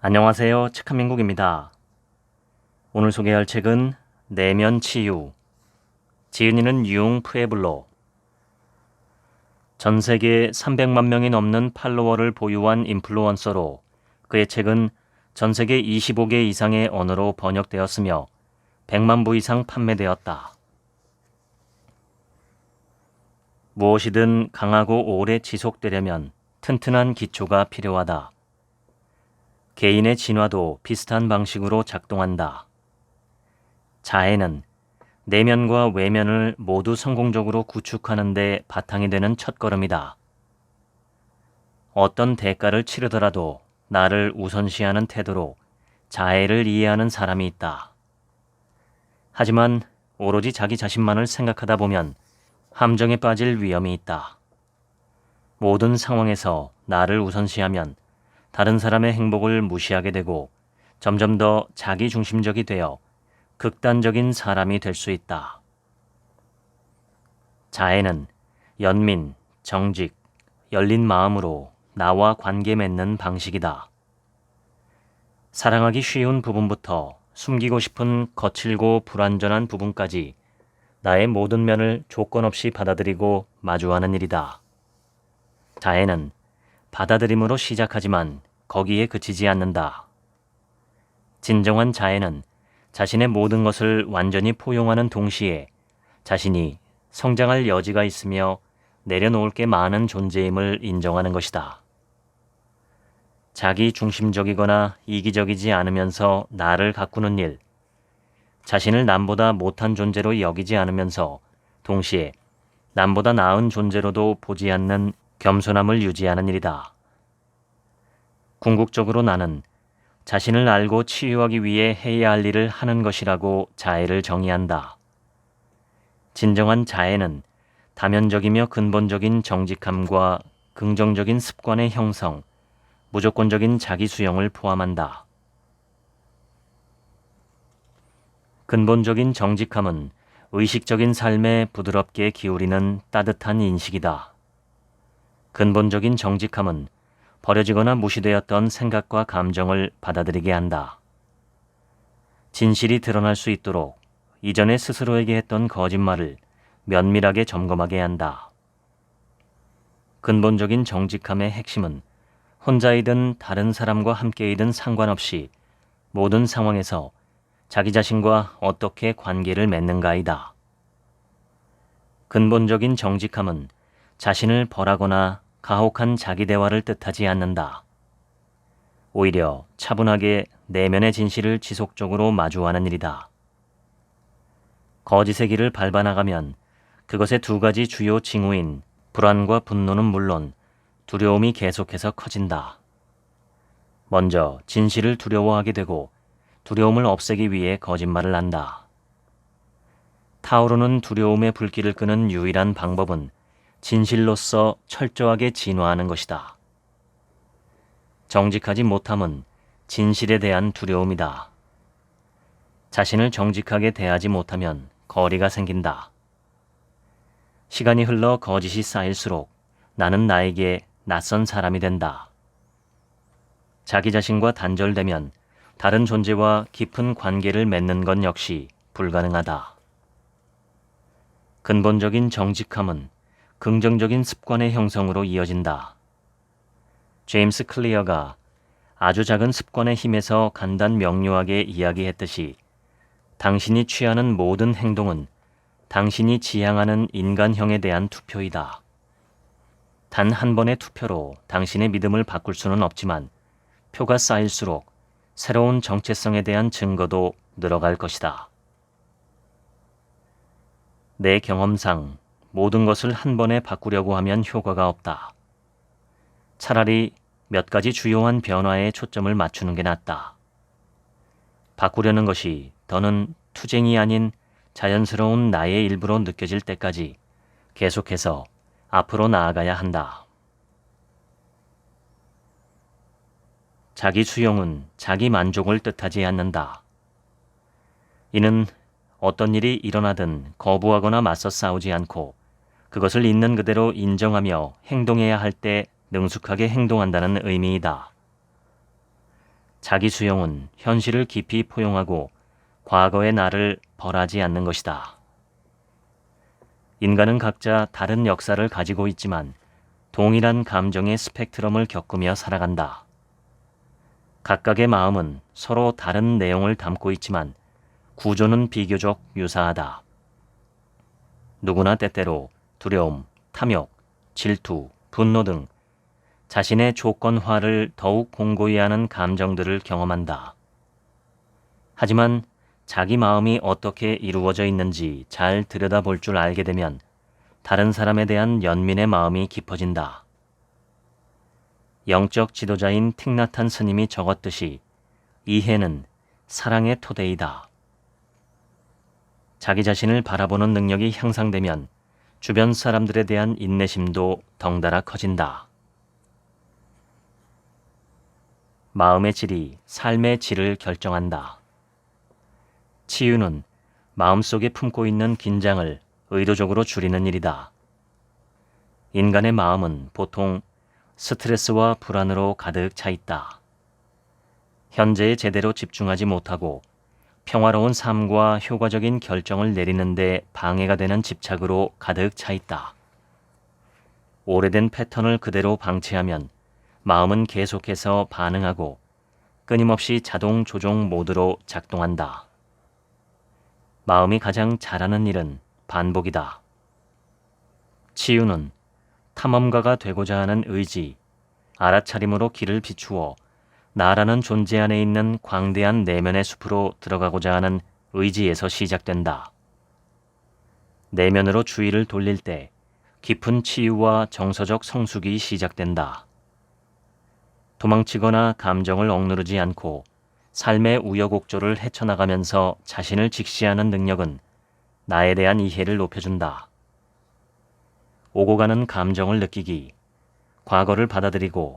안녕하세요. 책한민국입니다. 오늘 소개할 책은 내면 치유. 지은이는 융 푸에블로. 전 세계 300만 명이 넘는 팔로워를 보유한 인플루언서로 그의 책은 전 세계 25개 이상의 언어로 번역되었으며 100만 부 이상 판매되었다. 무엇이든 강하고 오래 지속되려면 튼튼한 기초가 필요하다. 개인의 진화도 비슷한 방식으로 작동한다. 자해는 내면과 외면을 모두 성공적으로 구축하는 데 바탕이 되는 첫걸음이다. 어떤 대가를 치르더라도 나를 우선시하는 태도로 자해를 이해하는 사람이 있다. 하지만 오로지 자기 자신만을 생각하다 보면 함정에 빠질 위험이 있다. 모든 상황에서 나를 우선시하면 다른 사람의 행복을 무시하게 되고 점점 더 자기중심적이 되어 극단적인 사람이 될 수 있다. 자해는 연민, 정직, 열린 마음으로 나와 관계 맺는 방식이다. 사랑하기 쉬운 부분부터 숨기고 싶은 거칠고 불완전한 부분까지 나의 모든 면을 조건 없이 받아들이고 마주하는 일이다. 자해는 받아들임으로 시작하지만 거기에 그치지 않는다. 진정한 자해는 자신의 모든 것을 완전히 포용하는 동시에 자신이 성장할 여지가 있으며 내려놓을 게 많은 존재임을 인정하는 것이다. 자기 중심적이거나 이기적이지 않으면서 나를 가꾸는 일, 자신을 남보다 못한 존재로 여기지 않으면서 동시에 남보다 나은 존재로도 보지 않는 겸손함을 유지하는 일이다. 궁극적으로 나는 자신을 알고 치유하기 위해 해야 할 일을 하는 것이라고 자해를 정의한다. 진정한 자해는 다면적이며 근본적인 정직함과 긍정적인 습관의 형성, 무조건적인 자기 수용을 포함한다. 근본적인 정직함은 의식적인 삶에 부드럽게 기울이는 따뜻한 인식이다. 근본적인 정직함은 버려지거나 무시되었던 생각과 감정을 받아들이게 한다. 진실이 드러날 수 있도록 이전에 스스로에게 했던 거짓말을 면밀하게 점검하게 한다. 근본적인 정직함의 핵심은 혼자이든 다른 사람과 함께이든 상관없이 모든 상황에서 자기 자신과 어떻게 관계를 맺는가이다. 근본적인 정직함은 자신을 벌하거나 가혹한 자기 대화를 뜻하지 않는다. 오히려 차분하게 내면의 진실을 지속적으로 마주하는 일이다. 거짓의 길을 밟아나가면 그것의 두 가지 주요 징후인 불안과 분노는 물론 두려움이 계속해서 커진다. 먼저 진실을 두려워하게 되고 두려움을 없애기 위해 거짓말을 한다. 타오르는 두려움의 불길을 끄는 유일한 방법은 진실로서 철저하게 진화하는 것이다. 정직하지 못함은 진실에 대한 두려움이다. 자신을 정직하게 대하지 못하면 거리가 생긴다. 시간이 흘러 거짓이 쌓일수록 나는 나에게 낯선 사람이 된다. 자기 자신과 단절되면 다른 존재와 깊은 관계를 맺는 건 역시 불가능하다. 근본적인 정직함은 긍정적인 습관의 형성으로 이어진다. 제임스 클리어가 아주 작은 습관의 힘에서 간단 명료하게 이야기했듯이 당신이 취하는 모든 행동은 당신이 지향하는 인간형에 대한 투표이다. 단 한 번의 투표로 당신의 믿음을 바꿀 수는 없지만 표가 쌓일수록 새로운 정체성에 대한 증거도 늘어갈 것이다. 내 경험상 모든 것을 한 번에 바꾸려고 하면 효과가 없다. 차라리 몇 가지 주요한 변화에 초점을 맞추는 게 낫다. 바꾸려는 것이 더는 투쟁이 아닌 자연스러운 나의 일부로 느껴질 때까지 계속해서 앞으로 나아가야 한다. 자기 수용은 자기 만족을 뜻하지 않는다. 이는 어떤 일이 일어나든 거부하거나 맞서 싸우지 않고 그것을 있는 그대로 인정하며 행동해야 할 때 능숙하게 행동한다는 의미이다. 자기 수용은 현실을 깊이 포용하고 과거의 나를 벌하지 않는 것이다. 인간은 각자 다른 역사를 가지고 있지만 동일한 감정의 스펙트럼을 겪으며 살아간다. 각각의 마음은 서로 다른 내용을 담고 있지만 구조는 비교적 유사하다. 누구나 때때로 두려움, 탐욕, 질투, 분노 등 자신의 조건화를 더욱 공고히 하는 감정들을 경험한다. 하지만 자기 마음이 어떻게 이루어져 있는지 잘 들여다볼 줄 알게 되면 다른 사람에 대한 연민의 마음이 깊어진다. 영적 지도자인 틱나탄 스님이 적었듯이 이해는 사랑의 토대이다. 자기 자신을 바라보는 능력이 향상되면 주변 사람들에 대한 인내심도 덩달아 커진다. 마음의 질이 삶의 질을 결정한다. 치유는 마음속에 품고 있는 긴장을 의도적으로 줄이는 일이다. 인간의 마음은 보통 스트레스와 불안으로 가득 차 있다. 현재에 제대로 집중하지 못하고 평화로운 삶과 효과적인 결정을 내리는데 방해가 되는 집착으로 가득 차 있다. 오래된 패턴을 그대로 방치하면 마음은 계속해서 반응하고 끊임없이 자동 조종 모드로 작동한다. 마음이 가장 잘하는 일은 반복이다. 치유는 탐험가가 되고자 하는 의지, 알아차림으로 길을 비추어 나라는 존재 안에 있는 광대한 내면의 숲으로 들어가고자 하는 의지에서 시작된다. 내면으로 주의를 돌릴 때 깊은 치유와 정서적 성숙이 시작된다. 도망치거나 감정을 억누르지 않고 삶의 우여곡절을 헤쳐나가면서 자신을 직시하는 능력은 나에 대한 이해를 높여준다. 오고 가는 감정을 느끼기, 과거를 받아들이고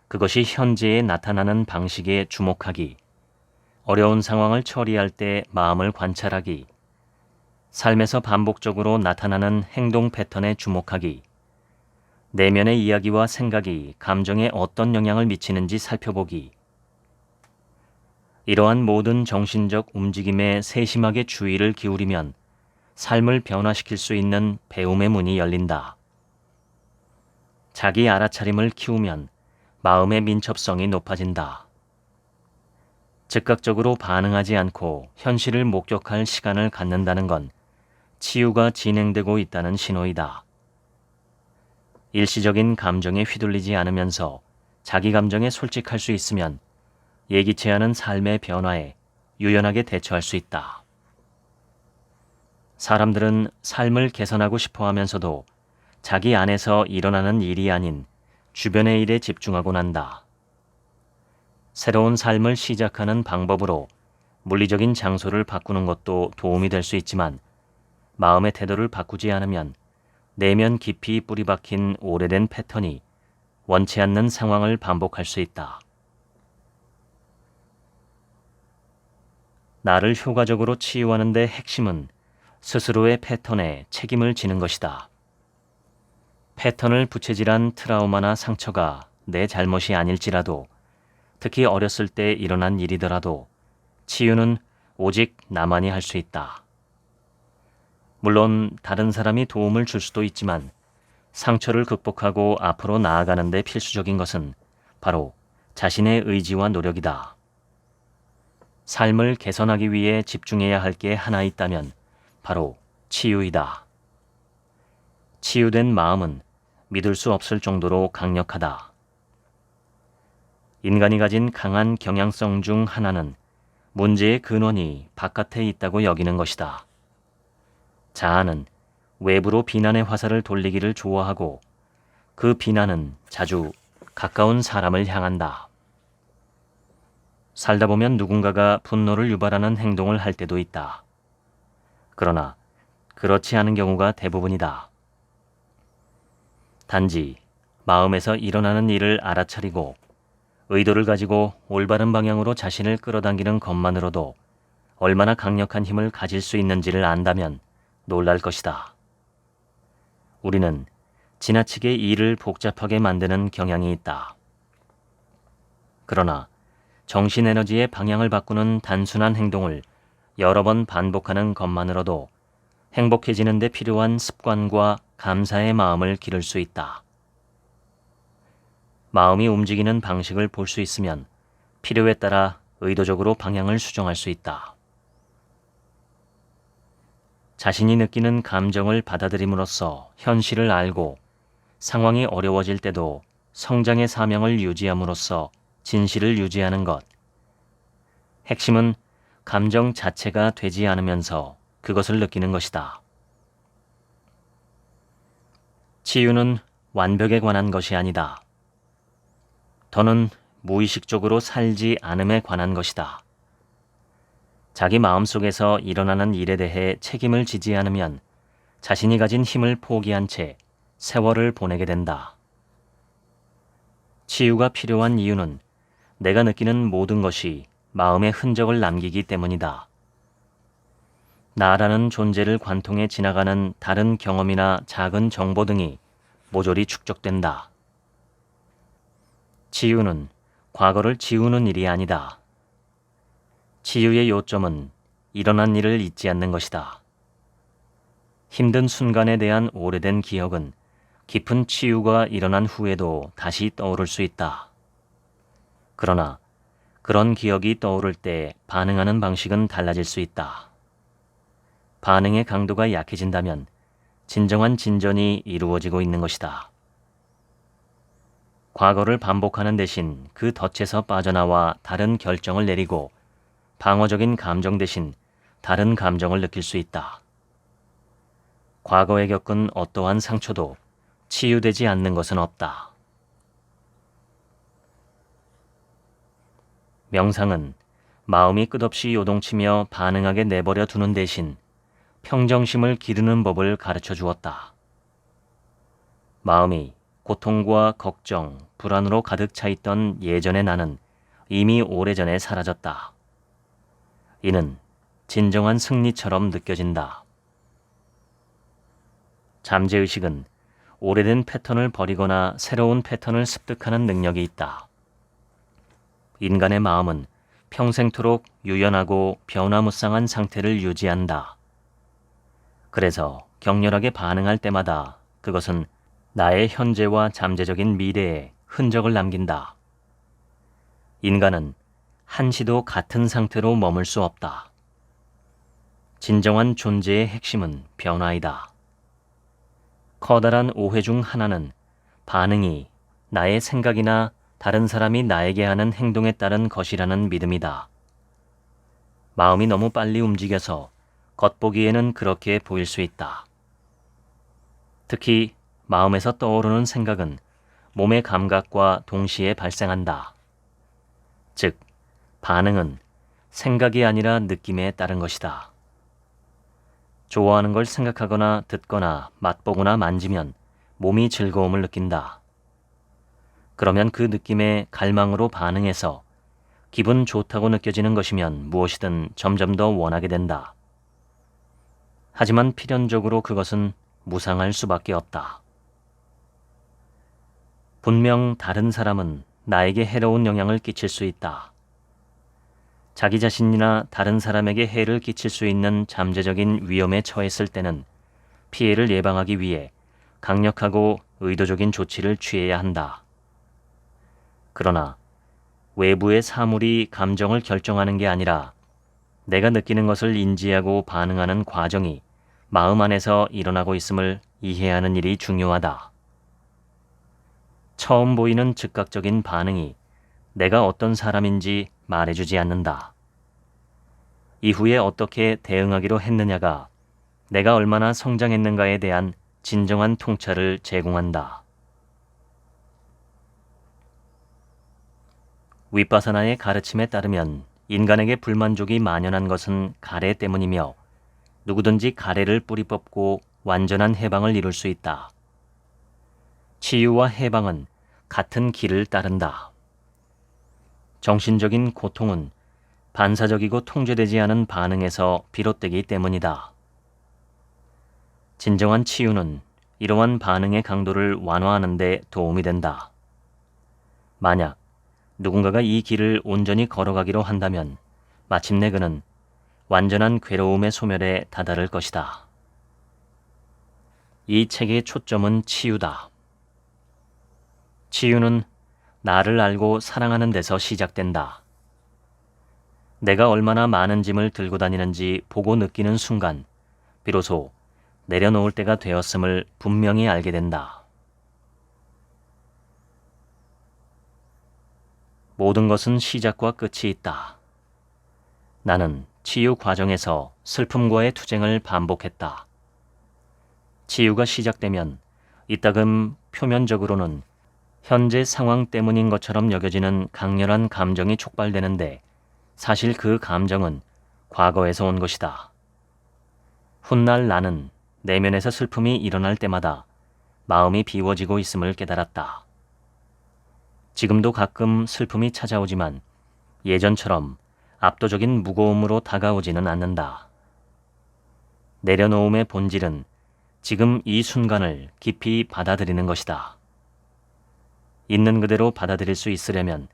그것이 현재에 나타나는 방식에 주목하기, 어려운 상황을 처리할 때 마음을 관찰하기, 삶에서 반복적으로 나타나는 행동 패턴에 주목하기, 내면의 이야기와 생각이 감정에 어떤 영향을 미치는지 살펴보기. 이러한 모든 정신적 움직임에 세심하게 주의를 기울이면 삶을 변화시킬 수 있는 배움의 문이 열린다. 자기 알아차림을 키우면 마음의 민첩성이 높아진다. 즉각적으로 반응하지 않고 현실을 목격할 시간을 갖는다는 건 치유가 진행되고 있다는 신호이다. 일시적인 감정에 휘둘리지 않으면서 자기 감정에 솔직할 수 있으면 예기치 않은 삶의 변화에 유연하게 대처할 수 있다. 사람들은 삶을 개선하고 싶어 하면서도 자기 안에서 일어나는 일이 아닌 주변의 일에 집중하곤 한다. 새로운 삶을 시작하는 방법으로 물리적인 장소를 바꾸는 것도 도움이 될 수 있지만 마음의 태도를 바꾸지 않으면 내면 깊이 뿌리 박힌 오래된 패턴이 원치 않는 상황을 반복할 수 있다. 나를 효과적으로 치유하는 데 핵심은 스스로의 패턴에 책임을 지는 것이다. 패턴을 부채질한 트라우마나 상처가 내 잘못이 아닐지라도, 특히 어렸을 때 일어난 일이더라도 치유는 오직 나만이 할 수 있다. 물론 다른 사람이 도움을 줄 수도 있지만 상처를 극복하고 앞으로 나아가는 데 필수적인 것은 바로 자신의 의지와 노력이다. 삶을 개선하기 위해 집중해야 할 게 하나 있다면 바로 치유이다. 치유된 마음은 믿을 수 없을 정도로 강력하다. 인간이 가진 강한 경향성 중 하나는 문제의 근원이 바깥에 있다고 여기는 것이다. 자아는 외부로 비난의 화살을 돌리기를 좋아하고 그 비난은 자주 가까운 사람을 향한다. 살다 보면 누군가가 분노를 유발하는 행동을 할 때도 있다. 그러나 그렇지 않은 경우가 대부분이다. 단지 마음에서 일어나는 일을 알아차리고 의도를 가지고 올바른 방향으로 자신을 끌어당기는 것만으로도 얼마나 강력한 힘을 가질 수 있는지를 안다면 놀랄 것이다. 우리는 지나치게 일을 복잡하게 만드는 경향이 있다. 그러나 정신에너지의 방향을 바꾸는 단순한 행동을 여러 번 반복하는 것만으로도 행복해지는 데 필요한 습관과 감사의 마음을 기를 수 있다. 마음이 움직이는 방식을 볼 수 있으면 필요에 따라 의도적으로 방향을 수정할 수 있다. 자신이 느끼는 감정을 받아들임으로써 현실을 알고 상황이 어려워질 때도 성장의 사명을 유지함으로써 진실을 유지하는 것. 핵심은 감정 자체가 되지 않으면서 그것을 느끼는 것이다. 치유는 완벽에 관한 것이 아니다. 더는 무의식적으로 살지 않음에 관한 것이다. 자기 마음속에서 일어나는 일에 대해 책임을 지지 않으면 자신이 가진 힘을 포기한 채 세월을 보내게 된다. 치유가 필요한 이유는 내가 느끼는 모든 것이 마음의 흔적을 남기기 때문이다. 나라는 존재를 관통해 지나가는 다른 경험이나 작은 정보 등이 모조리 축적된다. 치유는 과거를 지우는 일이 아니다. 치유의 요점은 일어난 일을 잊지 않는 것이다. 힘든 순간에 대한 오래된 기억은 깊은 치유가 일어난 후에도 다시 떠오를 수 있다. 그러나 그런 기억이 떠오를 때 반응하는 방식은 달라질 수 있다. 반응의 강도가 약해진다면 진정한 진전이 이루어지고 있는 것이다. 과거를 반복하는 대신 그 덫에서 빠져나와 다른 결정을 내리고 방어적인 감정 대신 다른 감정을 느낄 수 있다. 과거에 겪은 어떠한 상처도 치유되지 않는 것은 없다. 명상은 마음이 끝없이 요동치며 반응하게 내버려 두는 대신 평정심을 기르는 법을 가르쳐 주었다. 마음이 고통과 걱정, 불안으로 가득 차 있던 예전의 나는 이미 오래전에 사라졌다. 이는 진정한 승리처럼 느껴진다. 잠재의식은 오래된 패턴을 버리거나 새로운 패턴을 습득하는 능력이 있다. 인간의 마음은 평생토록 유연하고 변화무쌍한 상태를 유지한다. 그래서 격렬하게 반응할 때마다 그것은 나의 현재와 잠재적인 미래에 흔적을 남긴다. 인간은 한시도 같은 상태로 머물 수 없다. 진정한 존재의 핵심은 변화이다. 커다란 오해 중 하나는 반응이 나의 생각이나 다른 사람이 나에게 하는 행동에 따른 것이라는 믿음이다. 마음이 너무 빨리 움직여서 겉보기에는 그렇게 보일 수 있다. 특히 마음에서 떠오르는 생각은 몸의 감각과 동시에 발생한다. 즉, 반응은 생각이 아니라 느낌에 따른 것이다. 좋아하는 걸 생각하거나 듣거나 맛보거나 만지면 몸이 즐거움을 느낀다. 그러면 그 느낌에 갈망으로 반응해서 기분 좋다고 느껴지는 것이면 무엇이든 점점 더 원하게 된다. 하지만 필연적으로 그것은 무상할 수밖에 없다. 분명 다른 사람은 나에게 해로운 영향을 끼칠 수 있다. 자기 자신이나 다른 사람에게 해를 끼칠 수 있는 잠재적인 위험에 처했을 때는 피해를 예방하기 위해 강력하고 의도적인 조치를 취해야 한다. 그러나 외부의 사물이 감정을 결정하는 게 아니라 내가 느끼는 것을 인지하고 반응하는 과정이 마음 안에서 일어나고 있음을 이해하는 일이 중요하다. 처음 보이는 즉각적인 반응이 내가 어떤 사람인지 말해주지 않는다. 이후에 어떻게 대응하기로 했느냐가 내가 얼마나 성장했는가에 대한 진정한 통찰을 제공한다. 윗바사나의 가르침에 따르면 인간에게 불만족이 만연한 것은 가래 때문이며 누구든지 가래를 뿌리 뽑고 완전한 해방을 이룰 수 있다. 치유와 해방은 같은 길을 따른다. 정신적인 고통은 반사적이고 통제되지 않은 반응에서 비롯되기 때문이다. 진정한 치유는 이러한 반응의 강도를 완화하는 데 도움이 된다. 만약 누군가가 이 길을 온전히 걸어가기로 한다면 마침내 그는 완전한 괴로움의 소멸에 다다를 것이다. 이 책의 초점은 치유다. 치유는 나를 알고 사랑하는 데서 시작된다. 내가 얼마나 많은 짐을 들고 다니는지 보고 느끼는 순간 비로소 내려놓을 때가 되었음을 분명히 알게 된다. 모든 것은 시작과 끝이 있다. 나는 치유 과정에서 슬픔과의 투쟁을 반복했다. 치유가 시작되면 이따금 표면적으로는 현재 상황 때문인 것처럼 여겨지는 강렬한 감정이 촉발되는데 사실 그 감정은 과거에서 온 것이다. 훗날 나는 내면에서 슬픔이 일어날 때마다 마음이 비워지고 있음을 깨달았다. 지금도 가끔 슬픔이 찾아오지만 예전처럼 압도적인 무거움으로 다가오지는 않는다. 내려놓음의 본질은 지금 이 순간을 깊이 받아들이는 것이다. 있는 그대로 받아들일 수 있으려면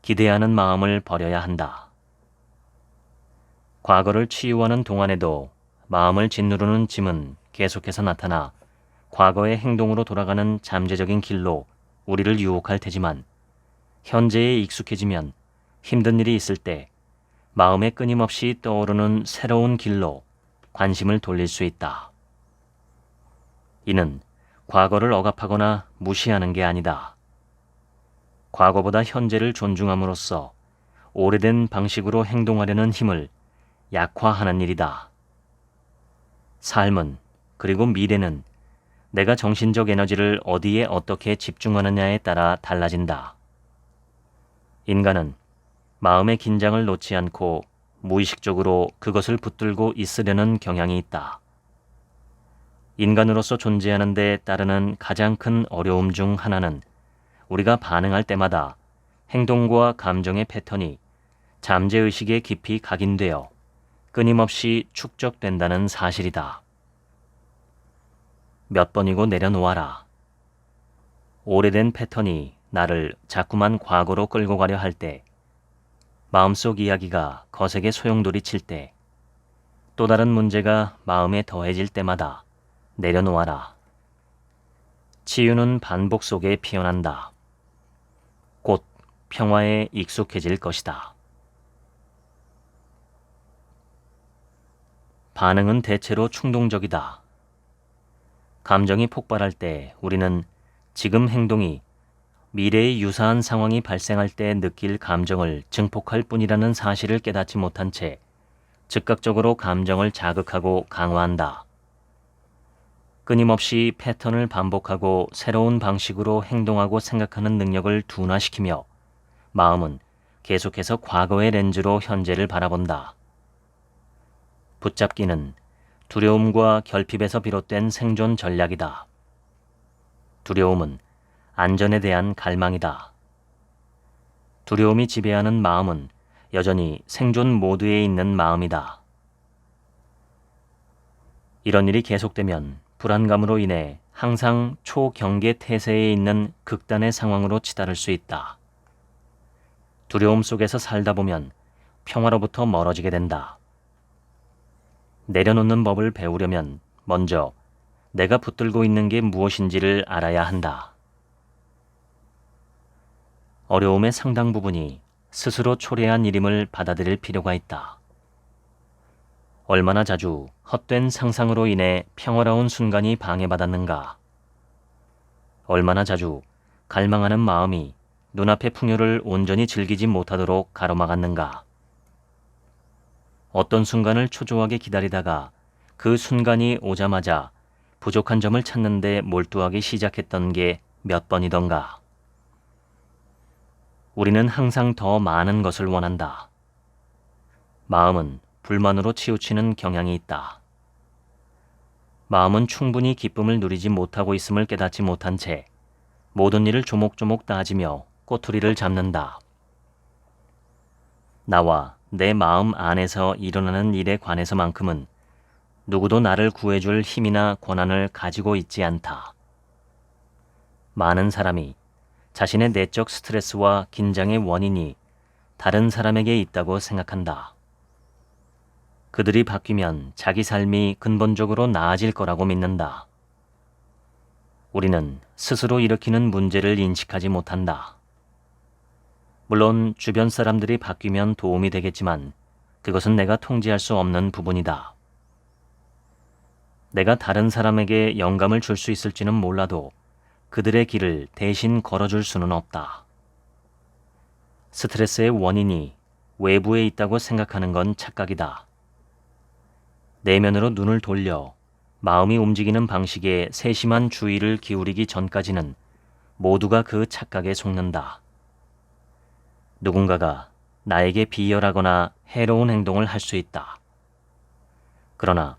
기대하는 마음을 버려야 한다. 과거를 치유하는 동안에도 마음을 짓누르는 짐은 계속해서 나타나 과거의 행동으로 돌아가는 잠재적인 길로 우리를 유혹할 테지만 현재에 익숙해지면 힘든 일이 있을 때 마음에 끊임없이 떠오르는 새로운 길로 관심을 돌릴 수 있다. 이는 과거를 억압하거나 무시하는 게 아니다. 과거보다 현재를 존중함으로써 오래된 방식으로 행동하려는 힘을 약화하는 일이다. 삶은 그리고 미래는 내가 정신적 에너지를 어디에 어떻게 집중하느냐에 따라 달라진다. 인간은 마음의 긴장을 놓지 않고 무의식적으로 그것을 붙들고 있으려는 경향이 있다. 인간으로서 존재하는 데 따르는 가장 큰 어려움 중 하나는 우리가 반응할 때마다 행동과 감정의 패턴이 잠재의식에 깊이 각인되어 끊임없이 축적된다는 사실이다. 몇 번이고 내려놓아라. 오래된 패턴이 나를 자꾸만 과거로 끌고 가려 할 때, 마음속 이야기가 거세게 소용돌이 칠 때, 또 다른 문제가 마음에 더해질 때마다 내려놓아라. 치유는 반복 속에 피어난다. 곧 평화에 익숙해질 것이다. 반응은 대체로 충동적이다. 감정이 폭발할 때 우리는 지금 행동이 미래의 유사한 상황이 발생할 때 느낄 감정을 증폭할 뿐이라는 사실을 깨닫지 못한 채 즉각적으로 감정을 자극하고 강화한다. 끊임없이 패턴을 반복하고 새로운 방식으로 행동하고 생각하는 능력을 둔화시키며 마음은 계속해서 과거의 렌즈로 현재를 바라본다. 붙잡기는 두려움과 결핍에서 비롯된 생존 전략이다. 두려움은 안전에 대한 갈망이다. 두려움이 지배하는 마음은 여전히 생존 모드에 있는 마음이다. 이런 일이 계속되면 불안감으로 인해 항상 초경계 태세에 있는 극단의 상황으로 치달을 수 있다. 두려움 속에서 살다 보면 평화로부터 멀어지게 된다. 내려놓는 법을 배우려면 먼저 내가 붙들고 있는 게 무엇인지를 알아야 한다. 어려움의 상당 부분이 스스로 초래한 일임을 받아들일 필요가 있다. 얼마나 자주 헛된 상상으로 인해 평화로운 순간이 방해받았는가. 얼마나 자주 갈망하는 마음이 눈앞의 풍요를 온전히 즐기지 못하도록 가로막았는가. 어떤 순간을 초조하게 기다리다가 그 순간이 오자마자 부족한 점을 찾는데 몰두하기 시작했던 게 몇 번이던가. 우리는 항상 더 많은 것을 원한다. 마음은 불만으로 치우치는 경향이 있다. 마음은 충분히 기쁨을 누리지 못하고 있음을 깨닫지 못한 채 모든 일을 조목조목 따지며 꼬투리를 잡는다. 나와 내 마음 안에서 일어나는 일에 관해서만큼은 누구도 나를 구해줄 힘이나 권한을 가지고 있지 않다. 많은 사람이 자신의 내적 스트레스와 긴장의 원인이 다른 사람에게 있다고 생각한다. 그들이 바뀌면 자기 삶이 근본적으로 나아질 거라고 믿는다. 우리는 스스로 일으키는 문제를 인식하지 못한다. 물론 주변 사람들이 바뀌면 도움이 되겠지만 그것은 내가 통제할 수 없는 부분이다. 내가 다른 사람에게 영감을 줄 수 있을지는 몰라도 그들의 길을 대신 걸어줄 수는 없다. 스트레스의 원인이 외부에 있다고 생각하는 건 착각이다. 내면으로 눈을 돌려 마음이 움직이는 방식에 세심한 주의를 기울이기 전까지는 모두가 그 착각에 속는다. 누군가가 나에게 비열하거나 해로운 행동을 할 수 있다. 그러나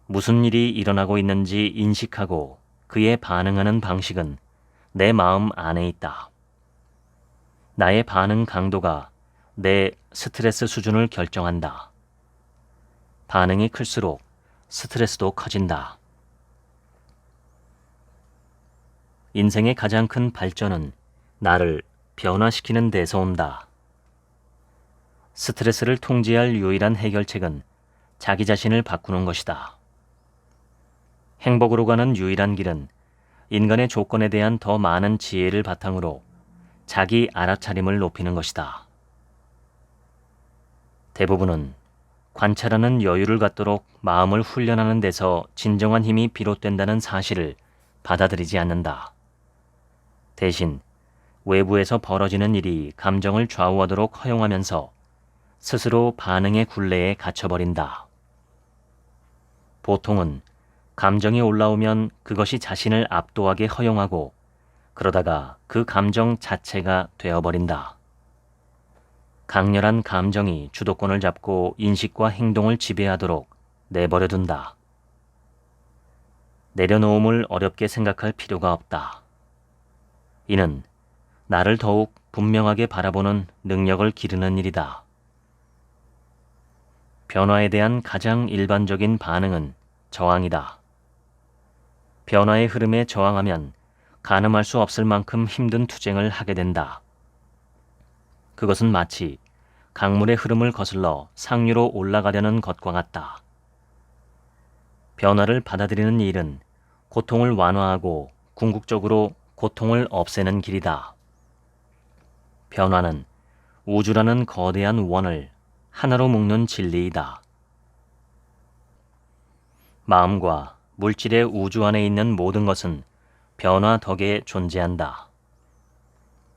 무슨 일이 일어나고 있는지 인식하고 그에 반응하는 방식은 내 마음 안에 있다. 나의 반응 강도가 내 스트레스 수준을 결정한다. 반응이 클수록 스트레스도 커진다. 인생의 가장 큰 발전은 나를 변화시키는 데서 온다. 스트레스를 통제할 유일한 해결책은 자기 자신을 바꾸는 것이다. 행복으로 가는 유일한 길은 인간의 조건에 대한 더 많은 지혜를 바탕으로 자기 알아차림을 높이는 것이다. 대부분은 관찰하는 여유를 갖도록 마음을 훈련하는 데서 진정한 힘이 비롯된다는 사실을 받아들이지 않는다. 대신 외부에서 벌어지는 일이 감정을 좌우하도록 허용하면서 스스로 반응의 굴레에 갇혀버린다. 보통은 감정이 올라오면 그것이 자신을 압도하게 허용하고 그러다가 그 감정 자체가 되어버린다. 강렬한 감정이 주도권을 잡고 인식과 행동을 지배하도록 내버려둔다. 내려놓음을 어렵게 생각할 필요가 없다. 이는 나를 더욱 분명하게 바라보는 능력을 기르는 일이다. 변화에 대한 가장 일반적인 반응은 저항이다. 변화의 흐름에 저항하면 가늠할 수 없을 만큼 힘든 투쟁을 하게 된다. 그것은 마치 강물의 흐름을 거슬러 상류로 올라가려는 것과 같다. 변화를 받아들이는 일은 고통을 완화하고 궁극적으로 고통을 없애는 길이다. 변화는 우주라는 거대한 원을 하나로 묶는 진리이다. 마음과 물질의 우주 안에 있는 모든 것은 변화 덕에 존재한다.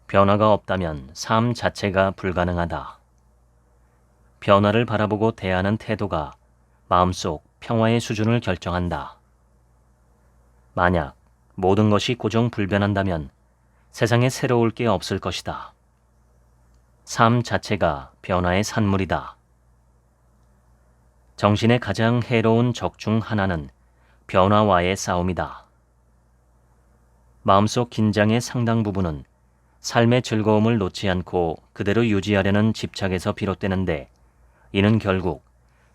변화가 없다면 삶 자체가 불가능하다. 변화를 바라보고 대하는 태도가 마음속 평화의 수준을 결정한다. 만약 모든 것이 고정불변한다면 세상에 새로울 게 없을 것이다. 삶 자체가 변화의 산물이다. 정신의 가장 해로운 적 중 하나는 변화와의 싸움이다. 마음속 긴장의 상당 부분은 삶의 즐거움을 놓지 않고 그대로 유지하려는 집착에서 비롯되는데 이는 결국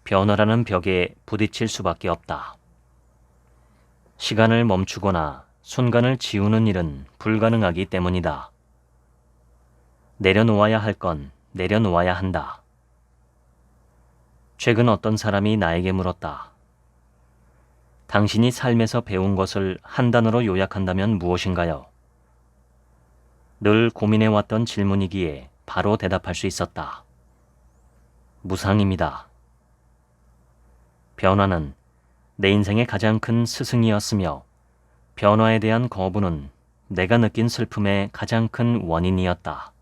변화라는 벽에 부딪힐 수밖에 없다. 시간을 멈추거나 순간을 지우는 일은 불가능하기 때문이다. 내려놓아야 할 건 내려놓아야 한다. 최근 어떤 사람이 나에게 물었다. 당신이 삶에서 배운 것을 한 단어로 요약한다면 무엇인가요? 늘 고민해왔던 질문이기에 바로 대답할 수 있었다. 무상입니다. 변화는 내 인생의 가장 큰 스승이었으며 변화에 대한 거부는 내가 느낀 슬픔의 가장 큰 원인이었다.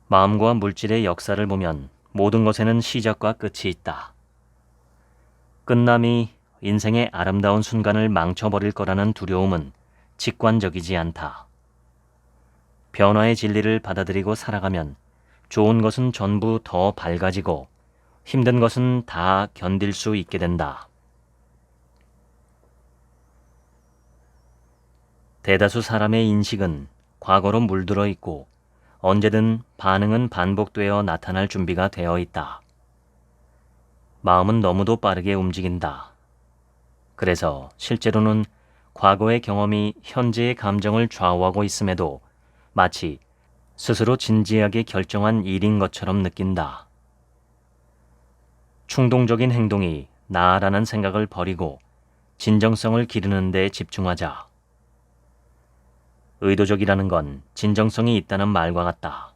마음과 물질의 역사를 보면 모든 것에는 시작과 끝이 있다. 끝남이 인생의 아름다운 순간을 망쳐버릴 거라는 두려움은 직관적이지 않다. 변화의 진리를 받아들이고 살아가면 좋은 것은 전부 더 밝아지고 힘든 것은 다 견딜 수 있게 된다. 대다수 사람의 인식은 과거로 물들어 있고 언제든 반응은 반복되어 나타날 준비가 되어 있다. 마음은 너무도 빠르게 움직인다. 그래서 실제로는 과거의 경험이 현재의 감정을 좌우하고 있음에도 마치 스스로 진지하게 결정한 일인 것처럼 느낀다. 충동적인 행동이 나라는 생각을 버리고 진정성을 기르는 데 집중하자. 의도적이라는 건 진정성이 있다는 말과 같다.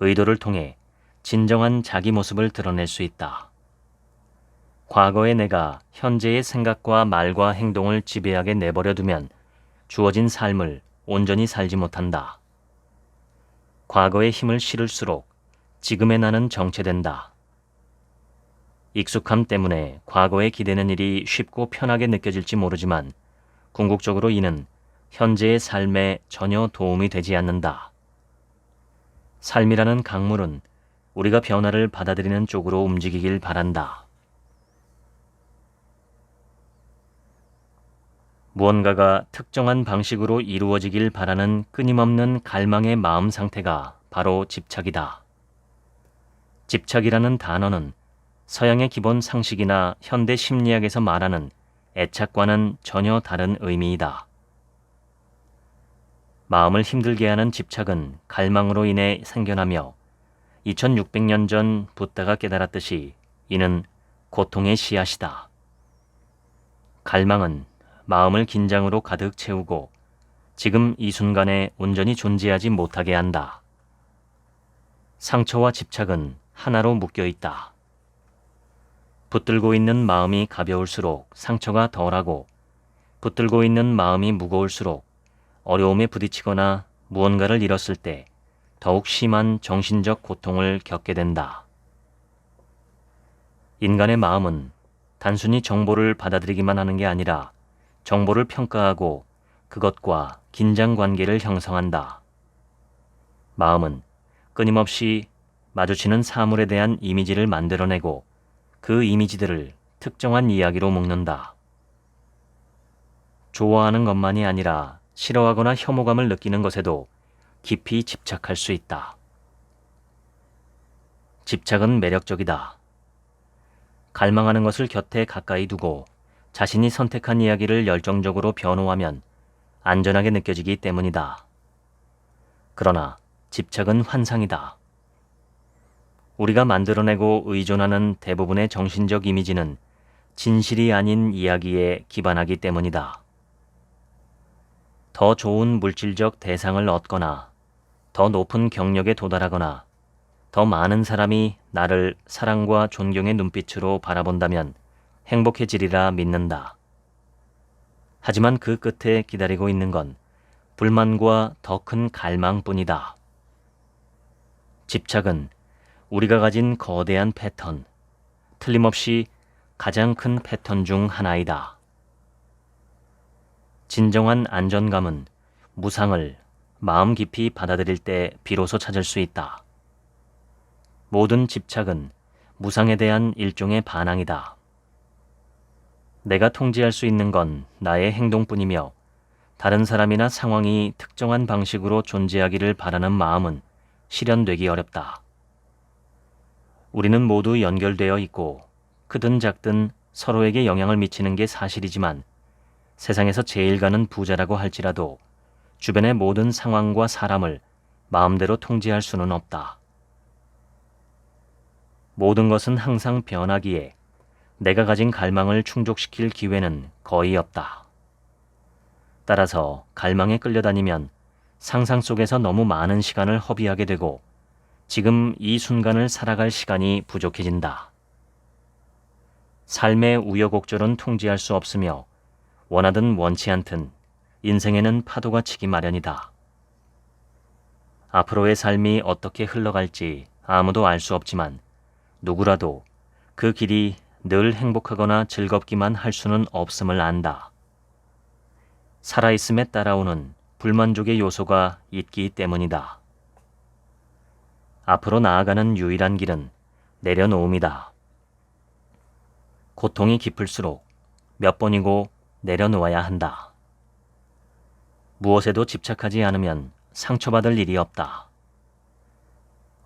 의도를 통해 진정한 자기 모습을 드러낼 수 있다. 과거의 내가 현재의 생각과 말과 행동을 지배하게 내버려 두면 주어진 삶을 온전히 살지 못한다. 과거의 힘을 실을수록 지금의 나는 정체된다. 익숙함 때문에 과거에 기대는 일이 쉽고 편하게 느껴질지 모르지만 궁극적으로 이는 현재의 삶에 전혀 도움이 되지 않는다. 삶이라는 강물은 우리가 변화를 받아들이는 쪽으로 움직이길 바란다. 무언가가 특정한 방식으로 이루어지길 바라는 끊임없는 갈망의 마음 상태가 바로 집착이다. 집착이라는 단어는 서양의 기본 상식이나 현대 심리학에서 말하는 애착과는 전혀 다른 의미이다. 마음을 힘들게 하는 집착은 갈망으로 인해 생겨나며 2600년 전 붓다가 깨달았듯이 이는 고통의 씨앗이다. 갈망은 마음을 긴장으로 가득 채우고 지금 이 순간에 온전히 존재하지 못하게 한다. 상처와 집착은 하나로 묶여 있다. 붙들고 있는 마음이 가벼울수록 상처가 덜하고 붙들고 있는 마음이 무거울수록 어려움에 부딪히거나 무언가를 잃었을 때 더욱 심한 정신적 고통을 겪게 된다. 인간의 마음은 단순히 정보를 받아들이기만 하는 게 아니라 정보를 평가하고 그것과 긴장 관계를 형성한다. 마음은 끊임없이 마주치는 사물에 대한 이미지를 만들어내고 그 이미지들을 특정한 이야기로 묶는다. 좋아하는 것만이 아니라 싫어하거나 혐오감을 느끼는 것에도 깊이 집착할 수 있다. 집착은 매력적이다. 갈망하는 것을 곁에 가까이 두고 자신이 선택한 이야기를 열정적으로 변호하면 안전하게 느껴지기 때문이다. 그러나 집착은 환상이다. 우리가 만들어내고 의존하는 대부분의 정신적 이미지는 진실이 아닌 이야기에 기반하기 때문이다. 더 좋은 물질적 대상을 얻거나 더 높은 경력에 도달하거나 더 많은 사람이 나를 사랑과 존경의 눈빛으로 바라본다면 행복해지리라 믿는다. 하지만 그 끝에 기다리고 있는 건 불만과 더 큰 갈망뿐이다. 집착은 우리가 가진 거대한 패턴, 틀림없이 가장 큰 패턴 중 하나이다. 진정한 안전감은 무상을 마음 깊이 받아들일 때 비로소 찾을 수 있다. 모든 집착은 무상에 대한 일종의 반항이다. 내가 통제할 수 있는 건 나의 행동뿐이며 다른 사람이나 상황이 특정한 방식으로 존재하기를 바라는 마음은 실현되기 어렵다. 우리는 모두 연결되어 있고 크든 작든 서로에게 영향을 미치는 게 사실이지만 세상에서 제일 가는 부자라고 할지라도 주변의 모든 상황과 사람을 마음대로 통제할 수는 없다. 모든 것은 항상 변하기에 내가 가진 갈망을 충족시킬 기회는 거의 없다. 따라서 갈망에 끌려다니면 상상 속에서 너무 많은 시간을 허비하게 되고 지금 이 순간을 살아갈 시간이 부족해진다. 삶의 우여곡절은 통제할 수 없으며 원하든 원치 않든 인생에는 파도가 치기 마련이다. 앞으로의 삶이 어떻게 흘러갈지 아무도 알 수 없지만 누구라도 그 길이 늘 행복하거나 즐겁기만 할 수는 없음을 안다. 살아있음에 따라오는 불만족의 요소가 있기 때문이다. 앞으로 나아가는 유일한 길은 내려놓음이다. 고통이 깊을수록 몇 번이고 내려놓아야 한다. 무엇에도 집착하지 않으면 상처받을 일이 없다.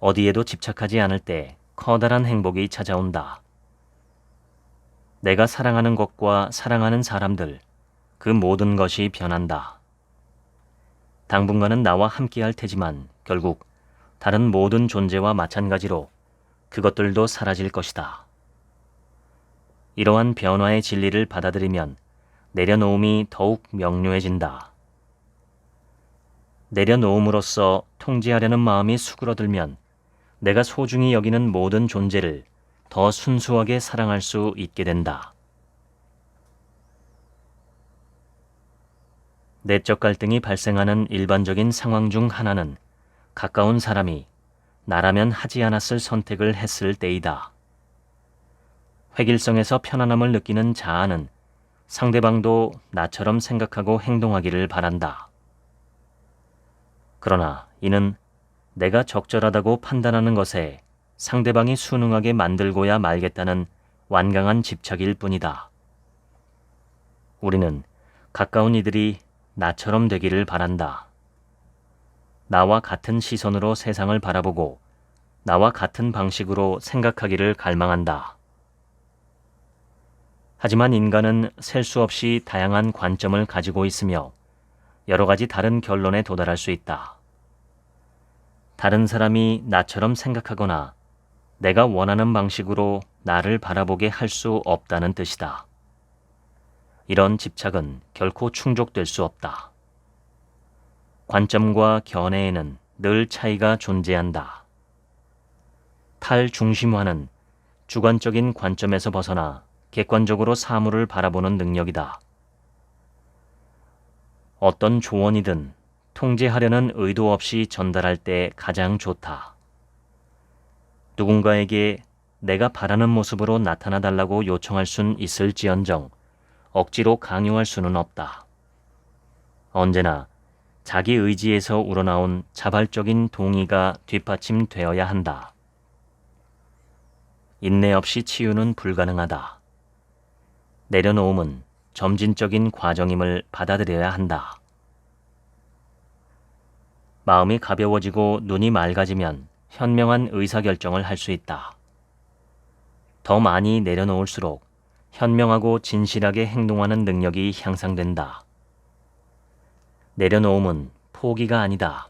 어디에도 집착하지 않을 때 커다란 행복이 찾아온다. 내가 사랑하는 것과 사랑하는 사람들, 그 모든 것이 변한다. 당분간은 나와 함께할 테지만 결국 다른 모든 존재와 마찬가지로 그것들도 사라질 것이다. 이러한 변화의 진리를 받아들이면 내려놓음이 더욱 명료해진다. 내려놓음으로써 통제하려는 마음이 수그러들면 내가 소중히 여기는 모든 존재를 더 순수하게 사랑할 수 있게 된다. 내적 갈등이 발생하는 일반적인 상황 중 하나는 가까운 사람이 나라면 하지 않았을 선택을 했을 때이다. 획일성에서 편안함을 느끼는 자아는 상대방도 나처럼 생각하고 행동하기를 바란다. 그러나 이는 내가 적절하다고 판단하는 것에 상대방이 순응하게 만들고야 말겠다는 완강한 집착일 뿐이다. 우리는 가까운 이들이 나처럼 되기를 바란다. 나와 같은 시선으로 세상을 바라보고 나와 같은 방식으로 생각하기를 갈망한다. 하지만 인간은 셀 수 없이 다양한 관점을 가지고 있으며 여러 가지 다른 결론에 도달할 수 있다. 다른 사람이 나처럼 생각하거나 내가 원하는 방식으로 나를 바라보게 할 수 없다는 뜻이다. 이런 집착은 결코 충족될 수 없다. 관점과 견해에는 늘 차이가 존재한다. 탈중심화는 주관적인 관점에서 벗어나 객관적으로 사물을 바라보는 능력이다. 어떤 조언이든 통제하려는 의도 없이 전달할 때 가장 좋다. 누군가에게 내가 바라는 모습으로 나타나 달라고 요청할 순 있을지언정 억지로 강요할 수는 없다. 언제나 자기 의지에서 우러나온 자발적인 동의가 뒷받침되어야 한다. 인내 없이 치유는 불가능하다. 내려놓음은 점진적인 과정임을 받아들여야 한다. 마음이 가벼워지고 눈이 맑아지면 현명한 의사결정을 할 수 있다. 더 많이 내려놓을수록 현명하고 진실하게 행동하는 능력이 향상된다. 내려놓음은 포기가 아니다.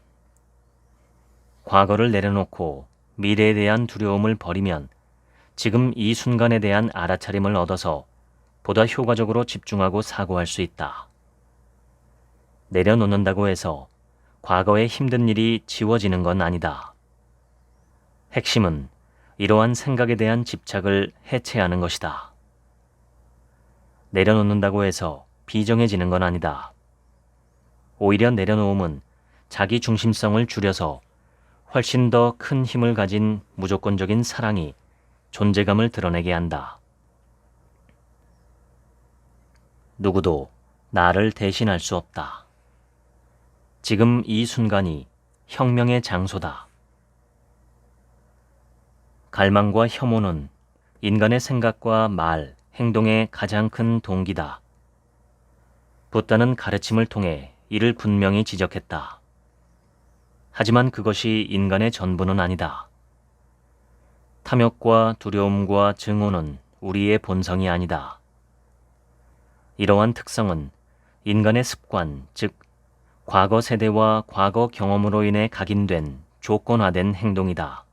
과거를 내려놓고 미래에 대한 두려움을 버리면 지금 이 순간에 대한 알아차림을 얻어서 보다 효과적으로 집중하고 사고할 수 있다. 내려놓는다고 해서 과거의 힘든 일이 지워지는 건 아니다. 핵심은 이러한 생각에 대한 집착을 해체하는 것이다. 내려놓는다고 해서 비정해지는 건 아니다. 오히려 내려놓음은 자기 중심성을 줄여서 훨씬 더 큰 힘을 가진 무조건적인 사랑이 존재감을 드러내게 한다. 누구도 나를 대신할 수 없다. 지금 이 순간이 혁명의 장소다. 갈망과 혐오는 인간의 생각과 말, 행동의 가장 큰 동기다. 붓다는 가르침을 통해 이를 분명히 지적했다. 하지만 그것이 인간의 전부는 아니다. 탐욕과 두려움과 증오는 우리의 본성이 아니다. 이러한 특성은 인간의 습관, 즉 과거 세대와 과거 경험으로 인해 각인된 조건화된 행동이다.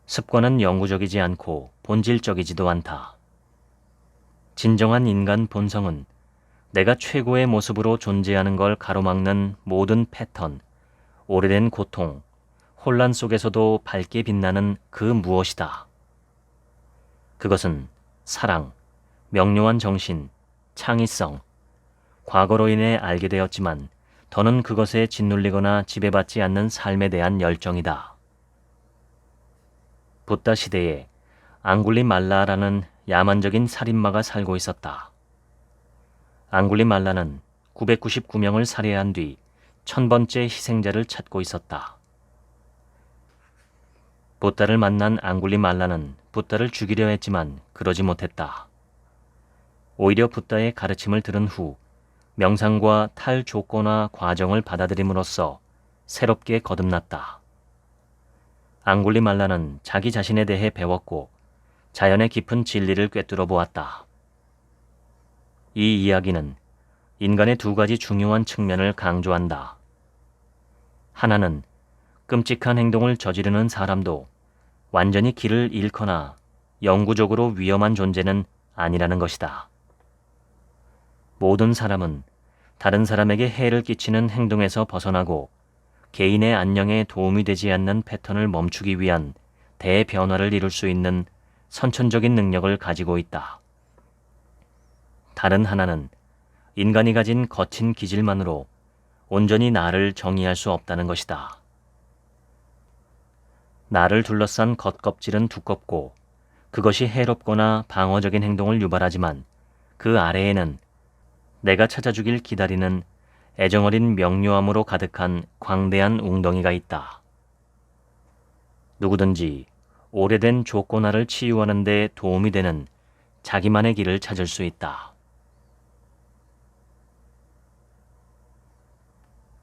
습관은 영구적이지 않고 본질적이지도 않다. 진정한 인간 본성은 내가 최고의 모습으로 존재하는 걸 가로막는 모든 패턴, 오래된 고통, 혼란 속에서도 밝게 빛나는 그 무엇이다. 그것은 사랑, 명료한 정신, 창의성, 과거로 인해 알게 되었지만 더는 그것에 짓눌리거나 지배받지 않는 삶에 대한 열정이다. 붓다 시대에 앙굴리말라라는 야만적인 살인마가 살고 있었다. 앙굴리말라는 999명을 살해한 뒤 1000번째 희생자를 찾고 있었다. 붓다를 만난 앙굴리말라는 붓다를 죽이려 했지만 그러지 못했다. 오히려 붓다의 가르침을 들은 후 명상과 탈조건화 과정을 받아들임으로써 새롭게 거듭났다. 앙굴리말라는 자기 자신에 대해 배웠고 자연의 깊은 진리를 꿰뚫어 보았다. 이 이야기는 인간의 두 가지 중요한 측면을 강조한다. 하나는 끔찍한 행동을 저지르는 사람도 완전히 길을 잃거나 영구적으로 위험한 존재는 아니라는 것이다. 모든 사람은 다른 사람에게 해를 끼치는 행동에서 벗어나고 개인의 안녕에 도움이 되지 않는 패턴을 멈추기 위한 대변화를 이룰 수 있는 선천적인 능력을 가지고 있다. 다른 하나는 인간이 가진 거친 기질만으로 온전히 나를 정의할 수 없다는 것이다. 나를 둘러싼 겉껍질은 두껍고 그것이 해롭거나 방어적인 행동을 유발하지만 그 아래에는 내가 찾아주길 기다리는 애정어린 명료함으로 가득한 광대한 웅덩이가 있다. 누구든지 오래된 조건화를 치유하는 데 도움이 되는 자기만의 길을 찾을 수 있다.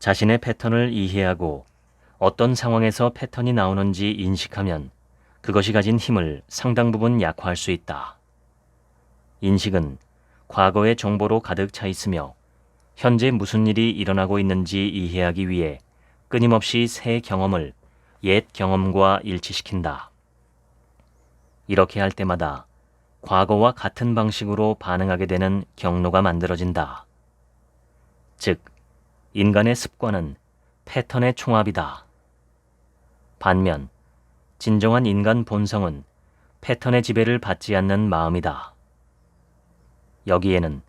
자신의 패턴을 이해하고 어떤 상황에서 패턴이 나오는지 인식하면 그것이 가진 힘을 상당 부분 약화할 수 있다. 인식은 과거의 정보로 가득 차 있으며 현재 무슨 일이 일어나고 있는지 이해하기 위해 끊임없이 새 경험을 옛 경험과 일치시킨다. 이렇게 할 때마다 과거와 같은 방식으로 반응하게 되는 경로가 만들어진다. 즉, 인간의 습관은 패턴의 총합이다. 반면 진정한 인간 본성은 패턴의 지배를 받지 않는 마음이다. 여기에는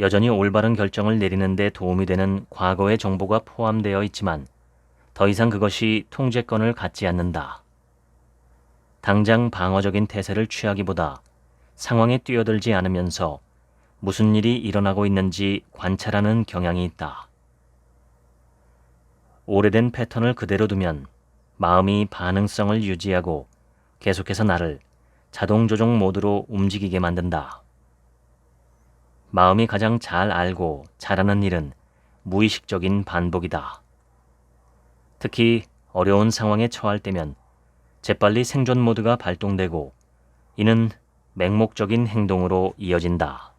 여전히 올바른 결정을 내리는 데 도움이 되는 과거의 정보가 포함되어 있지만 더 이상 그것이 통제권을 갖지 않는다. 당장 방어적인 태세를 취하기보다 상황에 뛰어들지 않으면서 무슨 일이 일어나고 있는지 관찰하는 경향이 있다. 오래된 패턴을 그대로 두면 마음이 반응성을 유지하고 계속해서 나를 자동조종 모드로 움직이게 만든다. 마음이 가장 잘 알고 잘하는 일은 무의식적인 반복이다. 특히 어려운 상황에 처할 때면 재빨리 생존 모드가 발동되고 이는 맹목적인 행동으로 이어진다.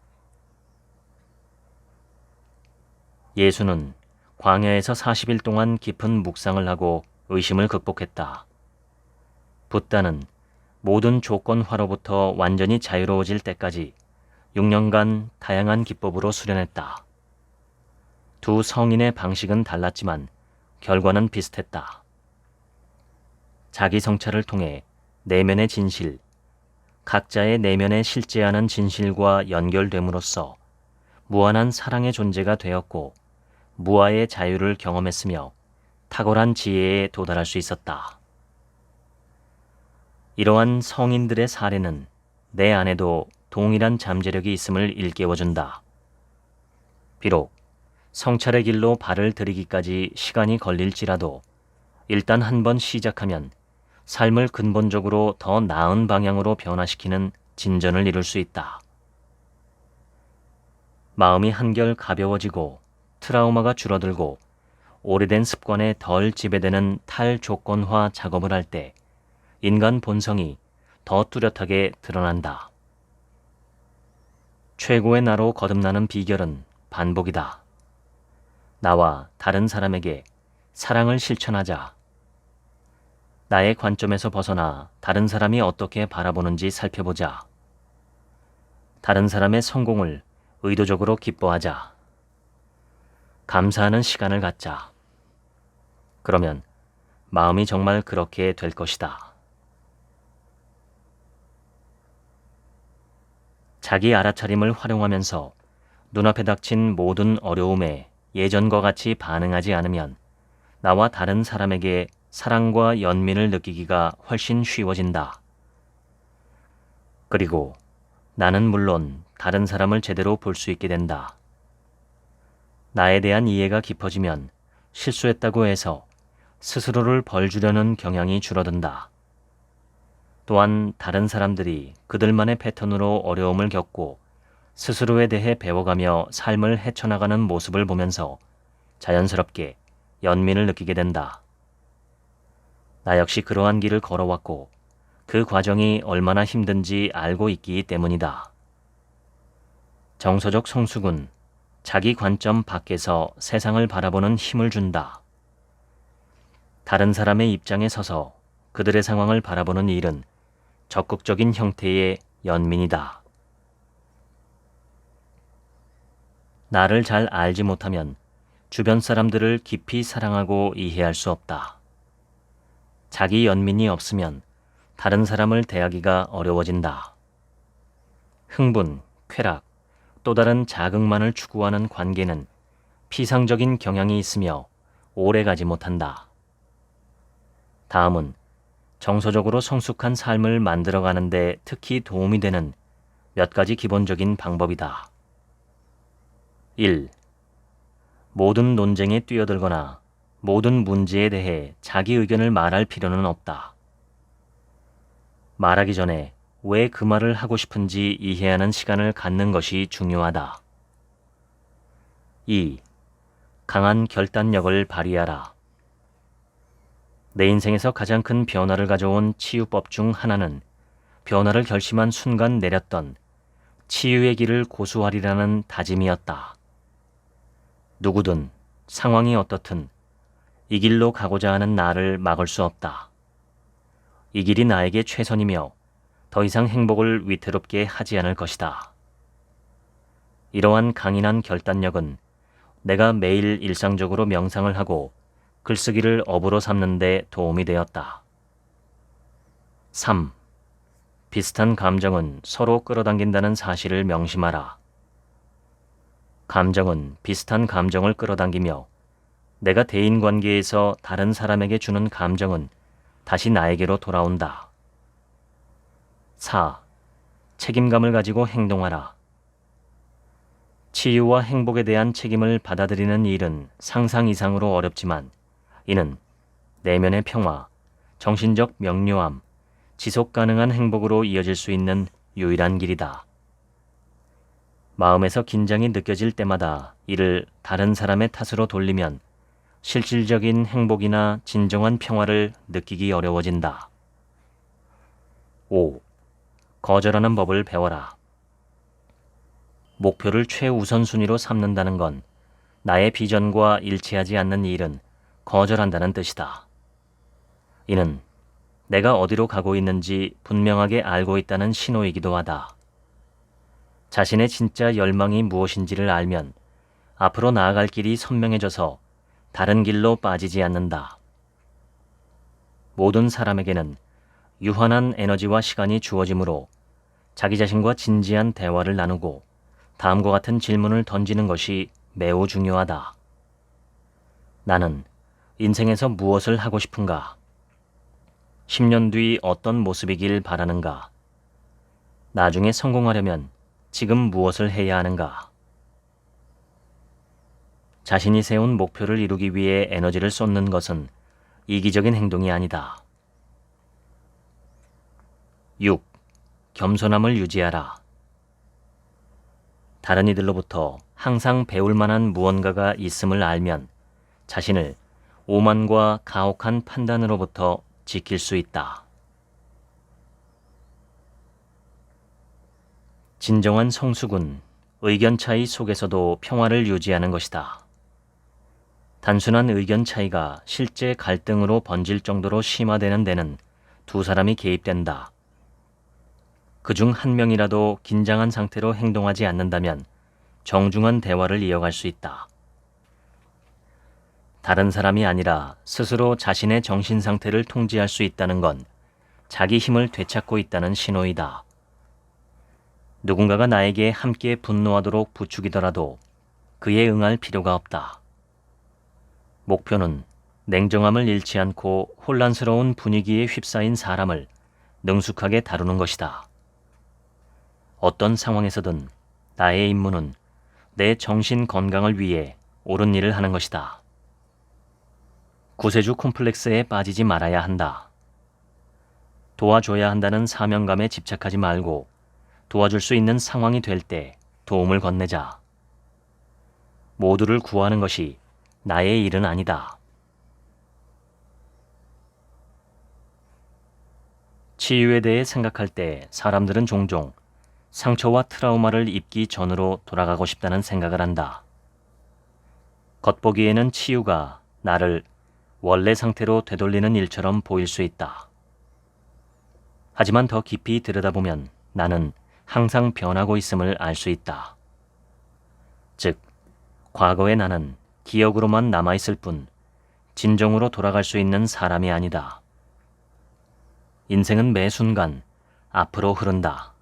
예수는 광야에서 40일 동안 깊은 묵상을 하고 의심을 극복했다. 붓다는 모든 조건화로부터 완전히 자유로워질 때까지 6년간 다양한 기법으로 수련했다. 두 성인의 방식은 달랐지만 결과는 비슷했다. 자기 성찰을 통해 내면의 진실, 각자의 내면에 실제하는 진실과 연결됨으로써 무한한 사랑의 존재가 되었고 무아의 자유를 경험했으며 탁월한 지혜에 도달할 수 있었다. 이러한 성인들의 사례는 내 안에도 동일한 잠재력이 있음을 일깨워준다. 비록 성찰의 길로 발을 들이기까지 시간이 걸릴지라도 일단 한번 시작하면 삶을 근본적으로 더 나은 방향으로 변화시키는 진전을 이룰 수 있다. 마음이 한결 가벼워지고 트라우마가 줄어들고 오래된 습관에 덜 지배되는 탈조건화 작업을 할 때 인간 본성이 더 뚜렷하게 드러난다. 최고의 나로 거듭나는 비결은 반복이다. 나와 다른 사람에게 사랑을 실천하자. 나의 관점에서 벗어나 다른 사람이 어떻게 바라보는지 살펴보자. 다른 사람의 성공을 의도적으로 기뻐하자. 감사하는 시간을 갖자. 그러면 마음이 정말 그렇게 될 것이다. 자기 알아차림을 활용하면서 눈앞에 닥친 모든 어려움에 예전과 같이 반응하지 않으면 나와 다른 사람에게 사랑과 연민을 느끼기가 훨씬 쉬워진다. 그리고 나는 물론 다른 사람을 제대로 볼 수 있게 된다. 나에 대한 이해가 깊어지면 실수했다고 해서 스스로를 벌주려는 경향이 줄어든다. 또한 다른 사람들이 그들만의 패턴으로 어려움을 겪고 스스로에 대해 배워가며 삶을 헤쳐나가는 모습을 보면서 자연스럽게 연민을 느끼게 된다. 나 역시 그러한 길을 걸어왔고 그 과정이 얼마나 힘든지 알고 있기 때문이다. 정서적 성숙은 자기 관점 밖에서 세상을 바라보는 힘을 준다. 다른 사람의 입장에 서서 그들의 상황을 바라보는 일은 적극적인 형태의 연민이다. 나를 잘 알지 못하면 주변 사람들을 깊이 사랑하고 이해할 수 없다. 자기 연민이 없으면 다른 사람을 대하기가 어려워진다. 흥분, 쾌락, 또 다른 자극만을 추구하는 관계는 피상적인 경향이 있으며 오래가지 못한다. 다음은 정서적으로 성숙한 삶을 만들어가는 데 특히 도움이 되는 몇 가지 기본적인 방법이다. 1. 모든 논쟁에 뛰어들거나 모든 문제에 대해 자기 의견을 말할 필요는 없다. 말하기 전에 왜 그 말을 하고 싶은지 이해하는 시간을 갖는 것이 중요하다. 2. 강한 결단력을 발휘하라. 내 인생에서 가장 큰 변화를 가져온 치유법 중 하나는 변화를 결심한 순간 내렸던 치유의 길을 고수하리라는 다짐이었다. 누구든 상황이 어떻든 이 길로 가고자 하는 나를 막을 수 없다. 이 길이 나에게 최선이며 더 이상 행복을 위태롭게 하지 않을 것이다. 이러한 강인한 결단력은 내가 매일 일상적으로 명상을 하고 글쓰기를 업으로 삼는 데 도움이 되었다. 3. 비슷한 감정은 서로 끌어당긴다는 사실을 명심하라. 감정은 비슷한 감정을 끌어당기며 내가 대인관계에서 다른 사람에게 주는 감정은 다시 나에게로 돌아온다. 4. 책임감을 가지고 행동하라. 치유와 행복에 대한 책임을 받아들이는 일은 상상 이상으로 어렵지만 이는 내면의 평화, 정신적 명료함, 지속 가능한 행복으로 이어질 수 있는 유일한 길이다. 마음에서 긴장이 느껴질 때마다 이를 다른 사람의 탓으로 돌리면 실질적인 행복이나 진정한 평화를 느끼기 어려워진다. 5. 거절하는 법을 배워라. 목표를 최우선순위로 삼는다는 건 나의 비전과 일치하지 않는 일은 거절한다는 뜻이다. 이는 내가 어디로 가고 있는지 분명하게 알고 있다는 신호이기도 하다. 자신의 진짜 열망이 무엇인지를 알면 앞으로 나아갈 길이 선명해져서 다른 길로 빠지지 않는다. 모든 사람에게는 유한한 에너지와 시간이 주어지므로 자기 자신과 진지한 대화를 나누고 다음과 같은 질문을 던지는 것이 매우 중요하다. 나는 인생에서 무엇을 하고 싶은가? 10년 뒤 어떤 모습이길 바라는가? 나중에 성공하려면 지금 무엇을 해야 하는가? 자신이 세운 목표를 이루기 위해 에너지를 쏟는 것은 이기적인 행동이 아니다. 6. 겸손함을 유지하라. 다른 이들로부터 항상 배울 만한 무언가가 있음을 알면 자신을 오만과 가혹한 판단으로부터 지킬 수 있다. 진정한 성숙은 의견 차이 속에서도 평화를 유지하는 것이다. 단순한 의견 차이가 실제 갈등으로 번질 정도로 심화되는 데는 두 사람이 개입된다. 그중 한 명이라도 긴장한 상태로 행동하지 않는다면 정중한 대화를 이어갈 수 있다. 다른 사람이 아니라 스스로 자신의 정신 상태를 통제할 수 있다는 건 자기 힘을 되찾고 있다는 신호이다. 누군가가 나에게 함께 분노하도록 부추기더라도 그에 응할 필요가 없다. 목표는 냉정함을 잃지 않고 혼란스러운 분위기에 휩싸인 사람을 능숙하게 다루는 것이다. 어떤 상황에서든 나의 임무는 내 정신 건강을 위해 옳은 일을 하는 것이다. 구세주 콤플렉스에 빠지지 말아야 한다. 도와줘야 한다는 사명감에 집착하지 말고 도와줄 수 있는 상황이 될 때 도움을 건네자. 모두를 구하는 것이 나의 일은 아니다. 치유에 대해 생각할 때 사람들은 종종 상처와 트라우마를 입기 전으로 돌아가고 싶다는 생각을 한다. 겉보기에는 치유가 나를 원래 상태로 되돌리는 일처럼 보일 수 있다. 하지만 더 깊이 들여다보면 나는 항상 변하고 있음을 알 수 있다. 즉, 과거의 나는 기억으로만 남아있을 뿐 진정으로 돌아갈 수 있는 사람이 아니다. 인생은 매 순간 앞으로 흐른다.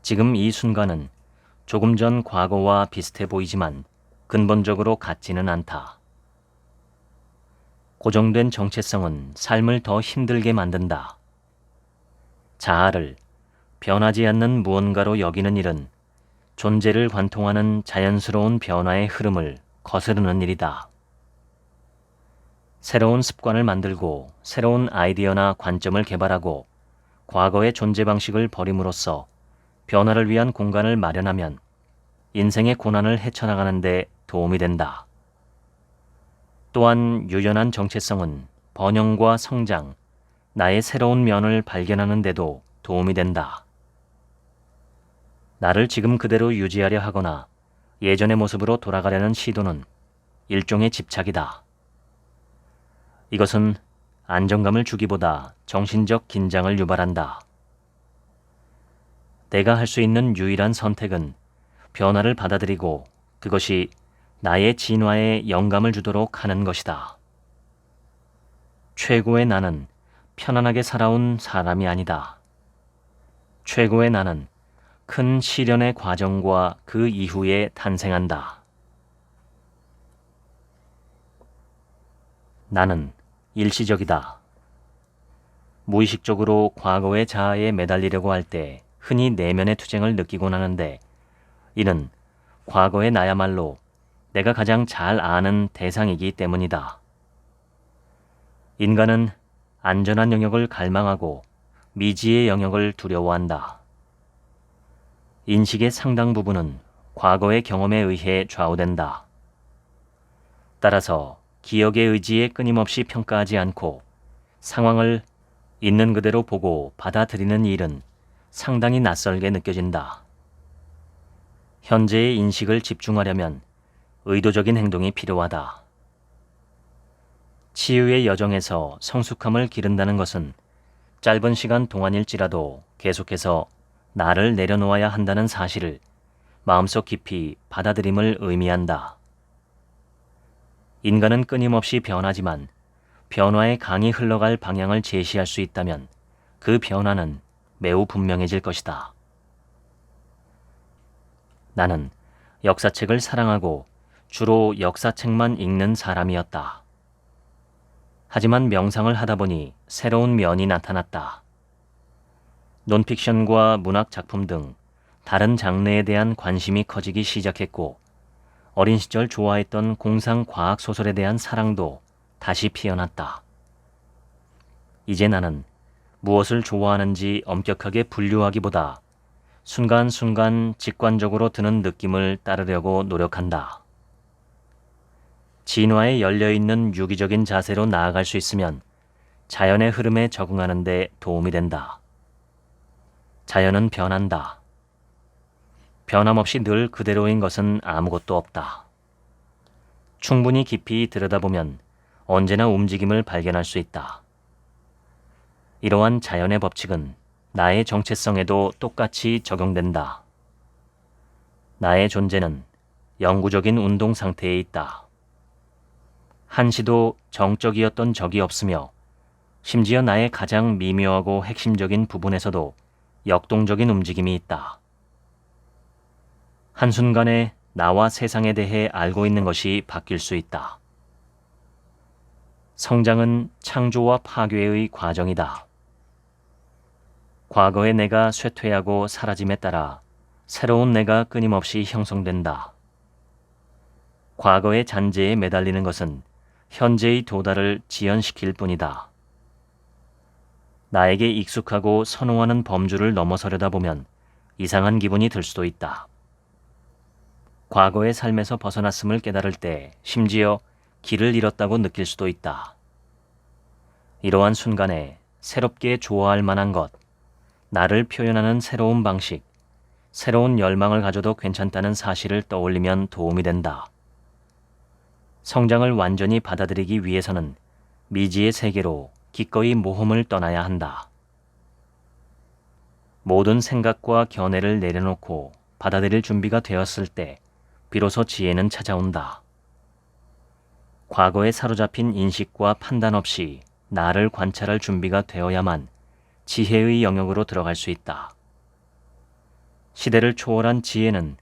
지금 이 순간은 조금 전 과거와 비슷해 보이지만 근본적으로 같지는 않다. 고정된 정체성은 삶을 더 힘들게 만든다. 자아를 변하지 않는 무언가로 여기는 일은 존재를 관통하는 자연스러운 변화의 흐름을 거스르는 일이다. 새로운 습관을 만들고 새로운 아이디어나 관점을 개발하고 과거의 존재 방식을 버림으로써 변화를 위한 공간을 마련하면 인생의 고난을 헤쳐나가는 데 도움이 된다. 또한 유연한 정체성은 번영과 성장, 나의 새로운 면을 발견하는 데도 도움이 된다. 나를 지금 그대로 유지하려 하거나 예전의 모습으로 돌아가려는 시도는 일종의 집착이다. 이것은 안정감을 주기보다 정신적 긴장을 유발한다. 내가 할 수 있는 유일한 선택은 변화를 받아들이고 그것이 나의 진화에 영감을 주도록 하는 것이다. 최고의 나는 편안하게 살아온 사람이 아니다. 최고의 나는 큰 시련의 과정과 그 이후에 탄생한다. 나는 일시적이다. 무의식적으로 과거의 자아에 매달리려고 할 때 흔히 내면의 투쟁을 느끼곤 하는데 이는 과거의 나야말로 내가 가장 잘 아는 대상이기 때문이다. 인간은 안전한 영역을 갈망하고 미지의 영역을 두려워한다. 인식의 상당 부분은 과거의 경험에 의해 좌우된다. 따라서 기억의 의지에 끊임없이 평가하지 않고 상황을 있는 그대로 보고 받아들이는 일은 상당히 낯설게 느껴진다. 현재의 인식을 집중하려면 의도적인 행동이 필요하다. 치유의 여정에서 성숙함을 기른다는 것은 짧은 시간 동안일지라도 계속해서 나를 내려놓아야 한다는 사실을 마음속 깊이 받아들임을 의미한다. 인간은 끊임없이 변하지만 변화의 강이 흘러갈 방향을 제시할 수 있다면 그 변화는 매우 분명해질 것이다. 나는 역사책을 사랑하고 주로 역사책만 읽는 사람이었다. 하지만 명상을 하다 보니 새로운 면이 나타났다. 논픽션과 문학 작품 등 다른 장르에 대한 관심이 커지기 시작했고 어린 시절 좋아했던 공상 과학 소설에 대한 사랑도 다시 피어났다. 이제 나는 무엇을 좋아하는지 엄격하게 분류하기보다 순간순간 직관적으로 드는 느낌을 따르려고 노력한다. 진화에 열려있는 유기적인 자세로 나아갈 수 있으면 자연의 흐름에 적응하는 데 도움이 된다. 자연은 변한다. 변함없이 늘 그대로인 것은 아무것도 없다. 충분히 깊이 들여다보면 언제나 움직임을 발견할 수 있다. 이러한 자연의 법칙은 나의 정체성에도 똑같이 적용된다. 나의 존재는 영구적인 운동 상태에 있다. 한시도 정적이었던 적이 없으며 심지어 나의 가장 미묘하고 핵심적인 부분에서도 역동적인 움직임이 있다. 한순간에 나와 세상에 대해 알고 있는 것이 바뀔 수 있다. 성장은 창조와 파괴의 과정이다. 과거의 내가 쇠퇴하고 사라짐에 따라 새로운 내가 끊임없이 형성된다. 과거의 잔재에 매달리는 것은 현재의 도달을 지연시킬 뿐이다. 나에게 익숙하고 선호하는 범주를 넘어서려다 보면 이상한 기분이 들 수도 있다. 과거의 삶에서 벗어났음을 깨달을 때 심지어 길을 잃었다고 느낄 수도 있다. 이러한 순간에 새롭게 좋아할 만한 것, 나를 표현하는 새로운 방식, 새로운 열망을 가져도 괜찮다는 사실을 떠올리면 도움이 된다. 성장을 완전히 받아들이기 위해서는 미지의 세계로 기꺼이 모험을 떠나야 한다. 모든 생각과 견해를 내려놓고 받아들일 준비가 되었을 때 비로소 지혜는 찾아온다. 과거에 사로잡힌 인식과 판단 없이 나를 관찰할 준비가 되어야만 지혜의 영역으로 들어갈 수 있다. 시대를 초월한 지혜는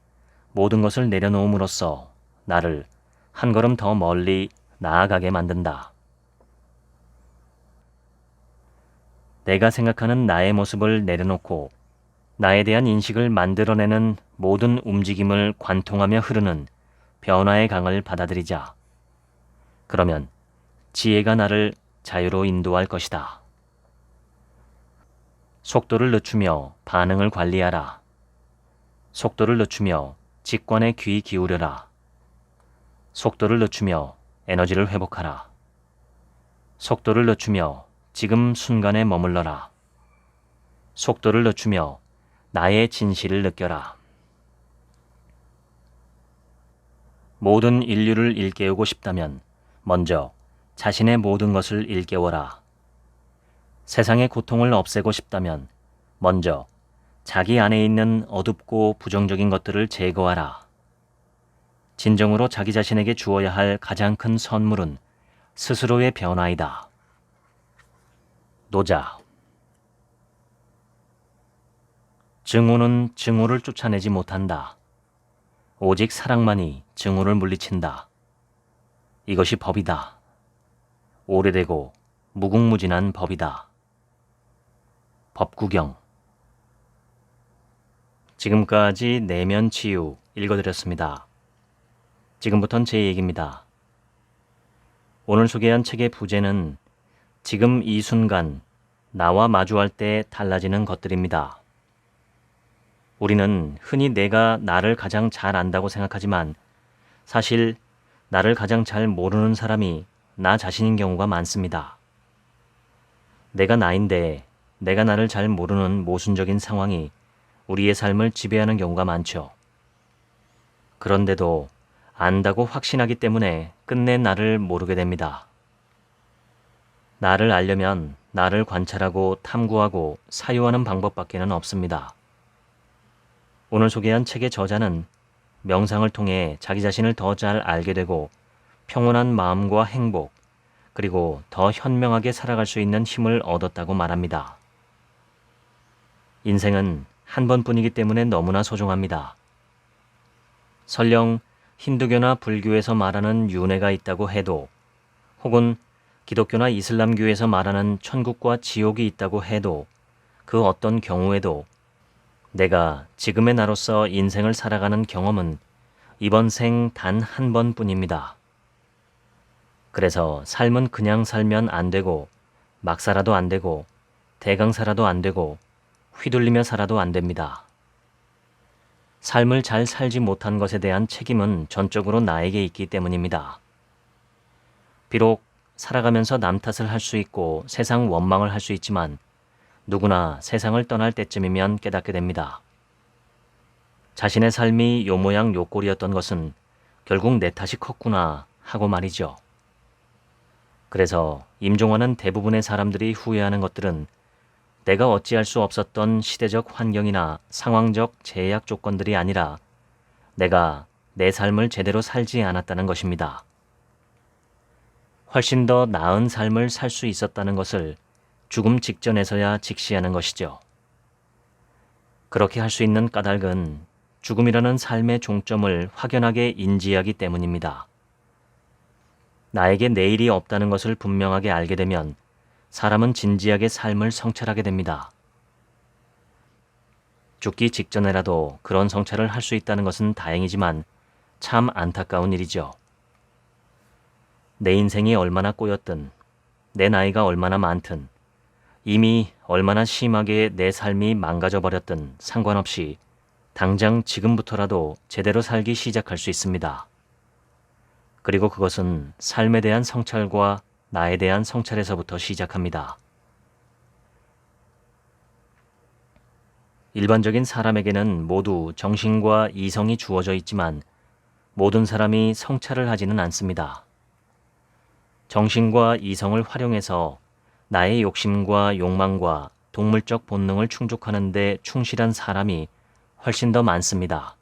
모든 것을 내려놓음으로써 나를 한 걸음 더 멀리 나아가게 만든다. 내가 생각하는 나의 모습을 내려놓고 나에 대한 인식을 만들어내는 모든 움직임을 관통하며 흐르는 변화의 강을 받아들이자. 그러면 지혜가 나를 자유로 인도할 것이다. 속도를 늦추며 반응을 관리하라. 속도를 늦추며 직관에 귀 기울여라. 속도를 늦추며 에너지를 회복하라. 속도를 늦추며 지금 순간에 머물러라. 속도를 늦추며 나의 진실을 느껴라. 모든 인류를 일깨우고 싶다면 먼저 자신의 모든 것을 일깨워라. 세상의 고통을 없애고 싶다면 먼저 자기 안에 있는 어둡고 부정적인 것들을 제거하라. 진정으로 자기 자신에게 주어야 할 가장 큰 선물은 스스로의 변화이다. 노자. 증오는 증오를 쫓아내지 못한다. 오직 사랑만이 증오를 물리친다. 이것이 법이다. 오래되고 무궁무진한 법이다. 법구경. 지금까지 내면 치유 읽어드렸습니다. 지금부턴 제 얘기입니다. 오늘 소개한 책의 부제는 지금 이 순간 나와 마주할 때 달라지는 것들입니다. 우리는 흔히 내가 나를 가장 잘 안다고 생각하지만 사실 나를 가장 잘 모르는 사람이 나 자신인 경우가 많습니다. 내가 나인데 내가 나를 잘 모르는 모순적인 상황이 우리의 삶을 지배하는 경우가 많죠. 그런데도 안다고 확신하기 때문에 끝내 나를 모르게 됩니다. 나를 알려면 나를 관찰하고 탐구하고 사유하는 방법밖에는 없습니다. 오늘 소개한 책의 저자는 명상을 통해 자기 자신을 더 잘 알게 되고 평온한 마음과 행복, 그리고 더 현명하게 살아갈 수 있는 힘을 얻었다고 말합니다. 인생은 한 번뿐이기 때문에 너무나 소중합니다. 설령 힌두교나 불교에서 말하는 윤회가 있다고 해도, 혹은 기독교나 이슬람교에서 말하는 천국과 지옥이 있다고 해도, 그 어떤 경우에도 내가 지금의 나로서 인생을 살아가는 경험은 이번 생 단 한 번뿐입니다. 그래서 삶은 그냥 살면 안 되고, 막 살아도 안 되고, 대강 살아도 안 되고, 휘둘리며 살아도 안 됩니다. 삶을 잘 살지 못한 것에 대한 책임은 전적으로 나에게 있기 때문입니다. 비록 살아가면서 남 탓을 할 수 있고 세상 원망을 할 수 있지만 누구나 세상을 떠날 때쯤이면 깨닫게 됩니다. 자신의 삶이 요 모양 요 꼴이었던 것은 결국 내 탓이 컸구나 하고 말이죠. 그래서 임종하는 대부분의 사람들이 후회하는 것들은 내가 어찌할 수 없었던 시대적 환경이나 상황적 제약 조건들이 아니라 내가 내 삶을 제대로 살지 않았다는 것입니다. 훨씬 더 나은 삶을 살 수 있었다는 것을 죽음 직전에서야 직시하는 것이죠. 그렇게 할 수 있는 까닭은 죽음이라는 삶의 종점을 확연하게 인지하기 때문입니다. 나에게 내일이 없다는 것을 분명하게 알게 되면 사람은 진지하게 삶을 성찰하게 됩니다. 죽기 직전에라도 그런 성찰을 할 수 있다는 것은 다행이지만 참 안타까운 일이죠. 내 인생이 얼마나 꼬였든, 내 나이가 얼마나 많든, 이미 얼마나 심하게 내 삶이 망가져버렸든 상관없이 당장 지금부터라도 제대로 살기 시작할 수 있습니다. 그리고 그것은 삶에 대한 성찰과 나에 대한 성찰에서부터 시작합니다. 일반적인 사람에게는 모두 정신과 이성이 주어져 있지만 모든 사람이 성찰을 하지는 않습니다. 정신과 이성을 활용해서 나의 욕심과 욕망과 동물적 본능을 충족하는 데 충실한 사람이 훨씬 더 많습니다.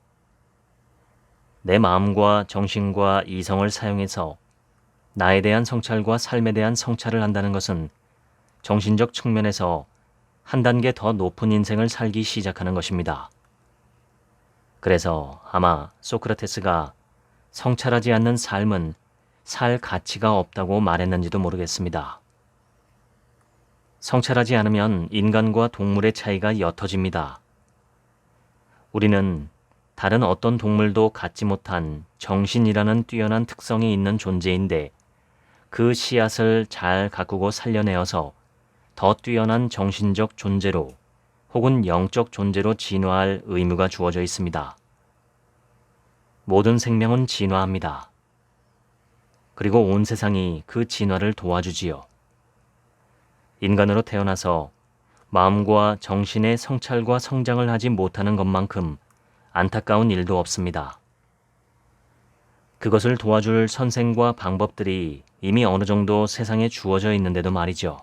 내 마음과 정신과 이성을 사용해서 나에 대한 성찰과 삶에 대한 성찰을 한다는 것은 정신적 측면에서 한 단계 더 높은 인생을 살기 시작하는 것입니다. 그래서 아마 소크라테스가 성찰하지 않는 삶은 살 가치가 없다고 말했는지도 모르겠습니다. 성찰하지 않으면 인간과 동물의 차이가 옅어집니다. 우리는 다른 어떤 동물도 갖지 못한 정신이라는 뛰어난 특성이 있는 존재인데 그 씨앗을 잘 가꾸고 살려내어서 더 뛰어난 정신적 존재로 혹은 영적 존재로 진화할 의무가 주어져 있습니다. 모든 생명은 진화합니다. 그리고 온 세상이 그 진화를 도와주지요. 인간으로 태어나서 마음과 정신의 성찰과 성장을 하지 못하는 것만큼 안타까운 일도 없습니다. 그것을 도와줄 선생과 방법들이 이미 어느 정도 세상에 주어져 있는데도 말이죠.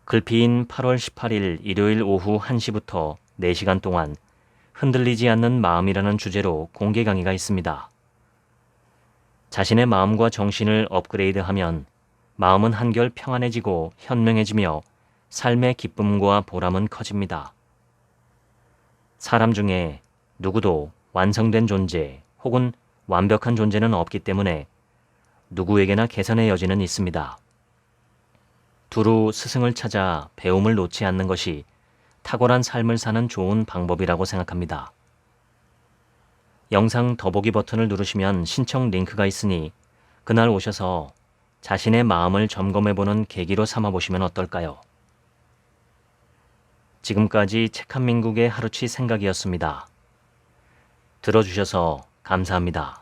글피인 8월 18일 일요일 오후 1시부터 4시간 동안 흔들리지 않는 마음이라는 주제로 공개 강의가 있습니다. 자신의 마음과 정신을 업그레이드하면 마음은 한결 평안해지고 현명해지며 삶의 기쁨과 보람은 커집니다. 사람 중에 누구도 완성된 존재 혹은 완벽한 존재는 없기 때문에 누구에게나 개선의 여지는 있습니다. 두루 스승을 찾아 배움을 놓지 않는 것이 탁월한 삶을 사는 좋은 방법이라고 생각합니다. 영상 더보기 버튼을 누르시면 신청 링크가 있으니 그날 오셔서 자신의 마음을 점검해보는 계기로 삼아보시면 어떨까요? 지금까지 책 한민국의 하루치 생각이었습니다. 들어주셔서 감사합니다.